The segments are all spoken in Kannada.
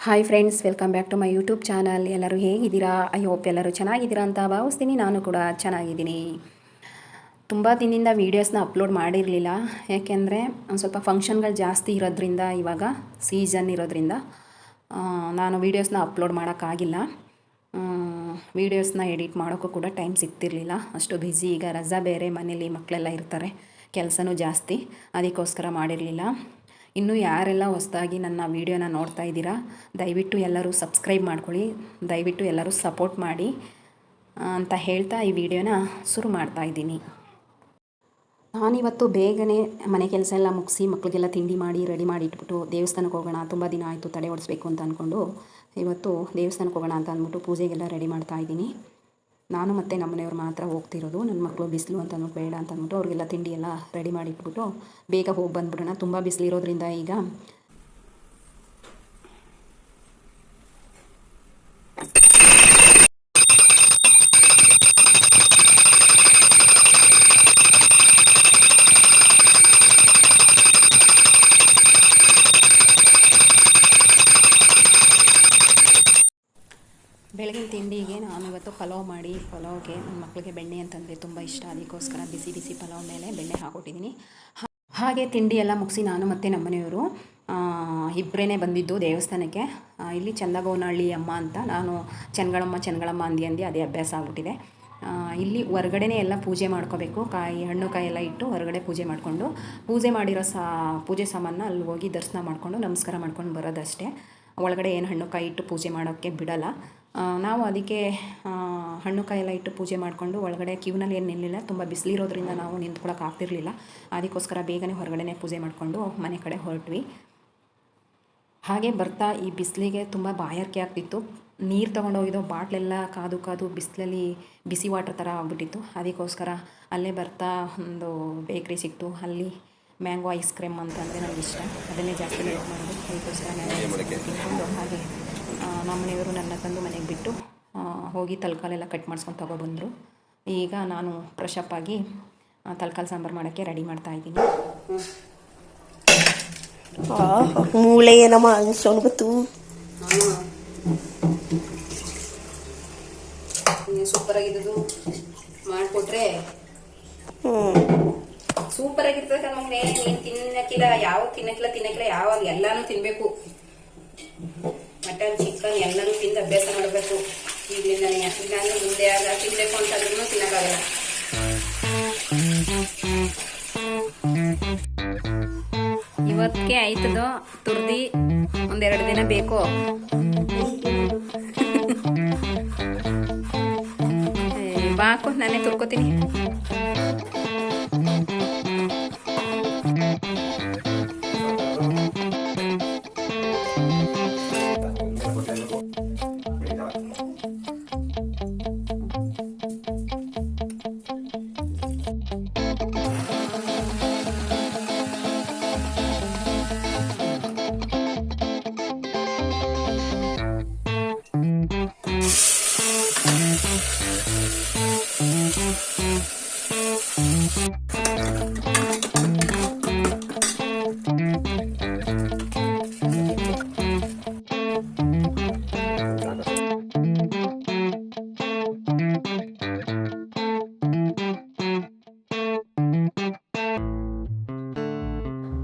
Hi friends, welcome back to my YouTube channel. ಎಲ್ಲರೂ ಹೇಗಿದ್ದೀರಾ? ಐ ಹೋಪ್ ಎಲ್ಲರೂ ಚೆನ್ನಾಗಿದ್ದೀರಾ ಅಂತ ಭಾವಿಸ್ತೀನಿ. ನಾನು ಕೂಡ ಚೆನ್ನಾಗಿದ್ದೀನಿ. ತುಂಬ ದಿನದಿಂದ ವೀಡಿಯೋಸ್ನ ಅಪ್ಲೋಡ್ ಮಾಡಿರಲಿಲ್ಲ. ಯಾಕೆಂದರೆ ಒಂದು ಸ್ವಲ್ಪ ಫಂಕ್ಷನ್ಗಳು ಜಾಸ್ತಿ ಇರೋದ್ರಿಂದ, ಇವಾಗ ಸೀಸನ್ ಇರೋದ್ರಿಂದ ನಾನು ವೀಡಿಯೋಸ್ನ ಅಪ್ಲೋಡ್ ಮಾಡೋಕ್ಕಾಗಿಲ್ಲ. ವೀಡಿಯೋಸ್ನ ಎಡಿಟ್ ಮಾಡೋಕ್ಕೂ ಕೂಡ ಟೈಮ್ ಸಿಗ್ತಿರ್ಲಿಲ್ಲ. ಅಷ್ಟು ಬ್ಯುಸಿ. ಈಗ ರಜಾ ಬೇರೆ, ಮನೇಲಿ ಮಕ್ಕಳೆಲ್ಲ ಇರ್ತಾರೆ, ಕೆಲಸನೂ ಜಾಸ್ತಿ, ಅದಕ್ಕೋಸ್ಕರ ಮಾಡಿರಲಿಲ್ಲ. ಇನ್ನೂ ಯಾರೆಲ್ಲ ಹೊಸದಾಗಿ ನನ್ನ ವೀಡಿಯೋನ ನೋಡ್ತಾ ಇದ್ದೀರಾ, ದಯವಿಟ್ಟು ಎಲ್ಲರೂ ಸಬ್ಸ್ಕ್ರೈಬ್ ಮಾಡ್ಕೊಳ್ಳಿ, ದಯವಿಟ್ಟು ಎಲ್ಲರೂ ಸಪೋರ್ಟ್ ಮಾಡಿ ಅಂತ ಹೇಳ್ತಾ ಈ ವಿಡಿಯೋನ ಶುರು ಮಾಡ್ತಾ ಇದ್ದೀನಿ. ನಾನಿವತ್ತು ಬೇಗನೆ ಮನೆ ಕೆಲಸ ಎಲ್ಲ ಮುಗಿಸಿ ಮಕ್ಕಳಿಗೆಲ್ಲ ತಿಂಡಿ ಮಾಡಿ ರೆಡಿ ಮಾಡಿ ಇಟ್ಬಿಟ್ಟು ದೇವಸ್ಥಾನಕ್ಕೆ ಹೋಗೋಣ, ತುಂಬ ದಿನ ಆಯಿತು ತಡೆ ಓಡಿಸ್ಬೇಕು ಅಂತ ಅಂದ್ಕೊಂಡು ಇವತ್ತು ದೇವಸ್ಥಾನಕ್ಕೆ ಹೋಗೋಣ ಅಂತ ಅಂದ್ಬಿಟ್ಟು ಪೂಜೆಗೆಲ್ಲ ರೆಡಿ ಮಾಡ್ತಾ ಇದ್ದೀನಿ. ನಾನು ಮತ್ತು ನಮ್ಮನೆಯವ್ರು ಮಾತ್ರ ಹೋಗ್ತಿರೋದು. ನನ್ನ ಮಕ್ಕಳು ಬಿಸಿಲು ಅಂತ ಅಂದ್ಬಿಟ್ಟು ಬೇಡ ಅಂತ ಅಂದ್ಬಿಟ್ಟು ಅವ್ರಿಗೆಲ್ಲ ತಿಂಡಿ ಎಲ್ಲ ರೆಡಿ ಮಾಡಿ ಇಟ್ಬಿಟ್ಟು ಬೇಗ ಹೋಗಿ ಬಂದುಬಿಡೋಣ. ತುಂಬ ಬಿಸಿಲಿರೋದ್ರಿಂದ ಈಗ ಬೆಳಗಿನ ತಿಂಡಿಗೆ ನಾನು ಇವತ್ತು ಪಲಾವ್ಗೆ ನನ್ನ ಮಕ್ಕಳಿಗೆ ಬೆಣ್ಣೆ ಅಂತಂದರೆ ತುಂಬ ಇಷ್ಟ. ಅದಕ್ಕೋಸ್ಕರ ಬಿಸಿ ಬಿಸಿ ಪಲಾವ್ ಮೇಲೆ ಬೆಣ್ಣೆ ಹಾಕ್ಕೊಟ್ಟಿದ್ದೀನಿ. ಹಾಗೆ ತಿಂಡಿ ಎಲ್ಲ ಮುಗಿಸಿ ನಾನು ಮತ್ತು ನಮ್ಮನೆಯವರು ಇಬ್ಬರೇ ಬಂದಿದ್ದು ದೇವಸ್ಥಾನಕ್ಕೆ. ಇಲ್ಲಿ ಚಂದಗೌನಹಳ್ಳಿ ಅಮ್ಮ ಅಂತ, ನಾನು ಚೆನ್ನಗಳಮ್ಮ ಅಂದಿ ಅದೇ ಅಭ್ಯಾಸ ಆಗ್ಬಿಟ್ಟಿದೆ. ಇಲ್ಲಿ ಹೊರಗಡೆನೇ ಎಲ್ಲ ಪೂಜೆ ಮಾಡ್ಕೋಬೇಕು. ಹಣ್ಣು ಕಾಯಿ ಎಲ್ಲ ಇಟ್ಟು ಹೊರಗಡೆ ಪೂಜೆ ಮಾಡಿಕೊಂಡು ಪೂಜೆ ಮಾಡಿರೋ ಪೂಜೆ ಸಾಮಾನ ಅಲ್ಲಿ ಹೋಗಿ ದರ್ಶನ ಮಾಡಿಕೊಂಡು ನಮಸ್ಕಾರ ಮಾಡ್ಕೊಂಡು ಬರೋದಷ್ಟೇ. ಒಳಗಡೆ ಏನು ಹಣ್ಣು ಕಾಯಿ ಇಟ್ಟು ಪೂಜೆ ಮಾಡೋಕ್ಕೆ ಬಿಡೋಲ್ಲ. ನಾವು ಅದಕ್ಕೆ ಹಣ್ಣು ಕಾಯಿ ಎಲ್ಲ ಇಟ್ಟು ಪೂಜೆ ಮಾಡಿಕೊಂಡು ಒಳಗಡೆ ಕ್ಯೂನಲ್ಲಿ ಏನು ನಿಲ್ಲಿಲ್ಲ. ತುಂಬ ಬಿಸಿಲಿರೋದ್ರಿಂದ ನಾವು ನಿಂತ್ಕೊಳ್ಳೋಕೆ ಆಗ್ತಿರಲಿಲ್ಲ. ಅದಕ್ಕೋಸ್ಕರ ಬೇಗನೆ ಹೊರಗಡೆನೇ ಪೂಜೆ ಮಾಡಿಕೊಂಡು ಮನೆ ಕಡೆ ಹೊರಟ್ವಿ. ಹಾಗೆ ಬರ್ತಾ ಈ ಬಿಸಿಲಿಗೆ ತುಂಬ ಬಾಯಾರಿಕೆ ಆಗ್ತಿತ್ತು. ನೀರು ತೊಗೊಂಡೋಗಿದ್ದು ಬಾಟ್ಲೆಲ್ಲ ಕಾದು ಬಿಸಿಲಲ್ಲಿ ಬಿಸಿ ವಾಟರ್ ಥರ ಆಗ್ಬಿಟ್ಟಿತ್ತು. ಅದಕ್ಕೋಸ್ಕರ ಅಲ್ಲೇ ಬರ್ತಾ ಒಂದು ಬೇಕ್ರಿ ಸಿಕ್ತು. ಅಲ್ಲಿ ಮ್ಯಾಂಗೋ ಐಸ್ ಕ್ರೀಮ್ ಅಂತಂದರೆ ನನಗೆ ಇಷ್ಟ, ಅದನ್ನೇ ಜಾಸ್ತಿ ಲೈಕ್ ಮಾಡೋದು. ಅದಕ್ಕೋಸ್ಕರ ತಿಂದ್ಕೊಂಡು ಹಾಗೆ ನಮ್ಮನೆಯವರು ನನ್ನ ತಂದು ಮನೆಗೆ ಬಿಟ್ಟು ಹೋಗಿ ತರಕಾಲೆಲ್ಲ ಕಟ್ ಮಾಡಿಸ್ಕೊಂಡು ತಗೊಬಂದರು. ಈಗ ನಾನು ಫ್ರೆಶ್ ಅಪ್ ಆಗಿ ತರಕಾರಿ ಸಾಂಬಾರು ಮಾಡೋಕ್ಕೆ ರೆಡಿ ಮಾಡ್ತಾ ಇದ್ದೀನಿ. ಮೂಳೆ ಏನಮ್ಮ ಅನ್ಸೋನು ಗೊತ್ತು. ಸೂಪರ್ ಆಗಿದ್ದು ಮಾಡಿಕೊಟ್ರೆ ಸೂಪರ್ ಆಗಿರ್ತದೆ ನಮಗೆ. ನೀನು ತಿನ್ನಕ್ಕಿಲ್ಲ, ಯಾವಾಗ ಎಲ್ಲಾನು ತಿನ್ಬೇಕು. ಮಟನ್ ಚಿಕನ್ ಎಲ್ಲನೂ ತಿಂದು ಅಭ್ಯಾಸ ಮಾಡಬೇಕು ಈಗಲಿಂದನೇ. ನಾನು ಮುಂದೆ ಆಗ ತಿನ್ಬೇಕು ಅಂತಂದ್ರೂ ತಿನ್ನಕ್ಕಾಗಲ್ಲ. ಇವತ್ತಿಗೆ ಆಯ್ತದೋ ತುರ್ದಿ ಒಂದೆರಡು ದಿನ ಬೇಕು. ಬಾಕು ನಾನೇ ತುರ್ಕೋತೀನಿ.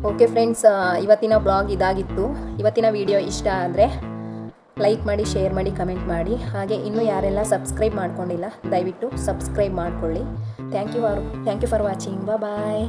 ಓಕೆ ಫ್ರೆಂಡ್ಸ್, ಇವತ್ತಿನ ಬ್ಲಾಗ್ ಇದಾಗಿತ್ತು. ಇವತ್ತಿನ ವಿಡಿಯೋ ಇಷ್ಟ ಆದರೆ ಲೈಕ್ ಮಾಡಿ, ಶೇರ್ ಮಾಡಿ, ಕಮೆಂಟ್ ಮಾಡಿ. ಹಾಗೆ ಇನ್ನೂ ಯಾರೆಲ್ಲ ಸಬ್ಸ್ಕ್ರೈಬ್ ಮಾಡ್ಕೊಂಡಿಲ್ಲ ದಯವಿಟ್ಟು ಸಬ್ಸ್ಕ್ರೈಬ್ ಮಾಡ್ಕೊಳ್ಳಿ. Thank you for watching. Bye.